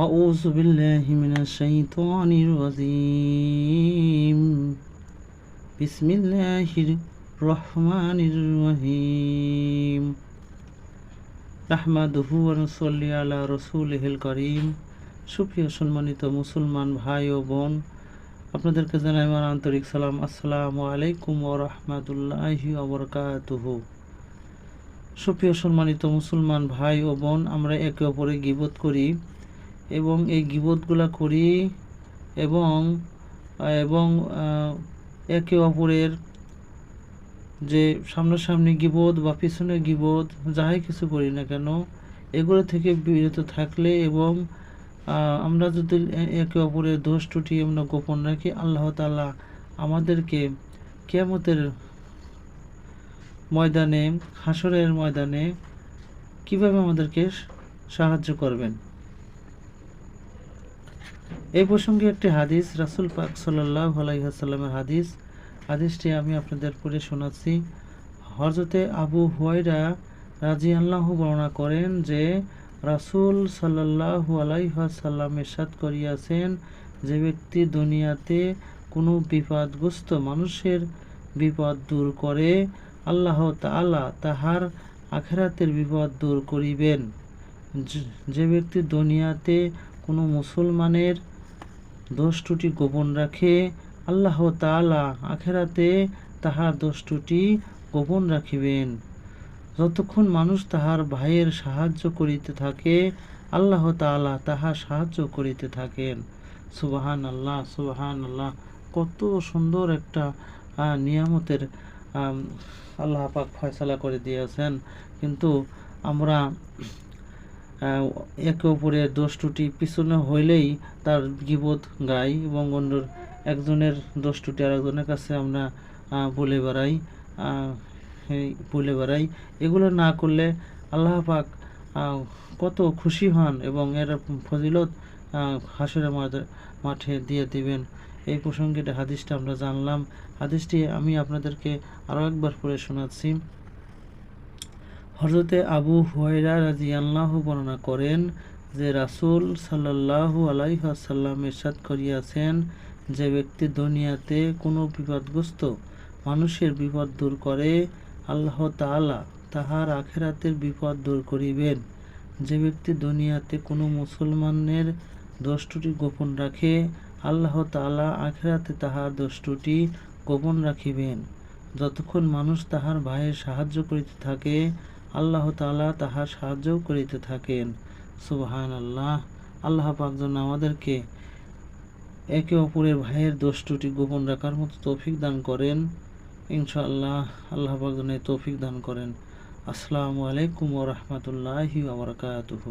أعوذ بالله من الشيطان الرجيم بسم الله الرحمن الرحيم নাহমাদুহু ওয়া নুসাল্লি আলা রাসূলিহিল কারীম। সুপ্রিয় সম্মানিত মুসলমান ভাই ও বোন, আপনাদেরকে জানাই আমার আন্তরিক সালাম। আসসালামু আলাইকুম ওয়া রাহমাতুল্লাহি ওয়া বারাকাতুহু। সুপ্রিয় সম্মানিত মুসলমান ভাই ও বোন, আমরা একে অপরে গীবত করি এবং এই গীবতগুলা করি এবং এবং একে অপরের যে সামনাসামনি গীবত বা পিছনে গীবত যাই কিছু করি না কেন, এগুলো থেকে বিরত থাকলে এবং আমরা যদি একে অপরের দোষ ত্রুটি আমরা গোপন রাখি, আল্লাহ তাআলা আমাদেরকে কিয়ামতের ময়দানে, হাসরের ময়দানে কিভাবে আমাদেরকে সাহায্য করবেন। এই প্রসঙ্গে একটি হাদিস, রাসূল পাক সাল্লাল্লাহু আলাইহি ওয়াসাল্লামের হাদিসটি আমি আপনাদের পড়ে শোনাচ্ছি। হযরতে আবু হুরায়রা রাদিয়াল্লাহু বর্ণনা করেন যে রাসূল সাল্লাল্লাহু আলাইহি ওয়াসাল্লাম ইরশাদ করিয়াছেন, যে ব্যক্তি দুনিয়াতে কোনো বিপদগ্রস্ত মানুষের বিপদ দূর করে, আল্লাহ তাআলা তাহার আখিরাতের বিপদ দূর করিবেন। যে ব্যক্তি দুনিয়াতে কোনো মুসলমানের দোষ ত্রুটি গোপন রাখে, আল্লাহ তাআলা আখিরাতে তাহার দোষ ত্রুটি গোপন রাখিবেন। যতক্ষণ মানুষ তাহার ভাইয়ের সাহায্য করিতে থাকে, আল্লাহ তাআলা তাহার সাহায্য করিতে থাকেন। সুবহানাল্লাহ, সুবহানাল্লাহ। কত সুন্দর একটা নিয়ামতের আল্লাহ পাক ফয়সালা করে দিয়েছেন, কিন্তু আমরা একে অপরের দোষ ত্রুটি পিছনে হইলেই তার গীবত গাই এবং অন্যর একজনের দোষ ত্রুটি আরেকজনের কাছে আমরা বলে বেড়াই। এগুলো না করলে আল্লাহ পাক কত খুশি হন এবং এর ফজিলত হাসরের মাঠে দিয়ে দিবেন। এই প্রসঙ্গে হাদিসটা আমরা জানলাম। হাদিসটি আমি আপনাদেরকে আরও একবার পড়ে শোনাচ্ছি। হযরতে আবু হুরায়রা রাদিয়াল্লাহু বর্ণনা করেন যে রাসূল সাল্লাল্লাহু আলাইহি ওয়াসাল্লাম ইরশাদ করিয়াছেন, যে ব্যক্তি দুনিয়াতে কোনো বিপদগ্রস্ত মানুষের বিপদ দূর করে, আল্লাহ তাআলা তাহার আখিরাতের বিপদ দূর করিবেন। যে ব্যক্তি দুনিয়াতে কোনো মুসলমানের দোষ ত্রুটি গোপন রাখে, আল্লাহ তাআলা আখিরাতে তাহার দোষ ত্রুটি গোপন রাখিবেন। যতক্ষণ মানুষ তাহার ভাইয়ের সাহায্য করিতে থাকে, আল্লাহ তাআলা তাহার সাহায্য করিতে থাকেন। সুবহানাল্লাহ। আল্লাহ পাক যেন আমাদেরকে একে অপরের ভাইয়ের দোষ ত্রুটি গোপন রাখার মতো তৌফিক দান করেন। ইনশাআল্লাহ আল্লাহ পাক যেন তৌফিক দান করেন। আসসালামু আলাইকুম ওয়া রাহমাতুল্লাহি ওয়া বারাকাতুহু।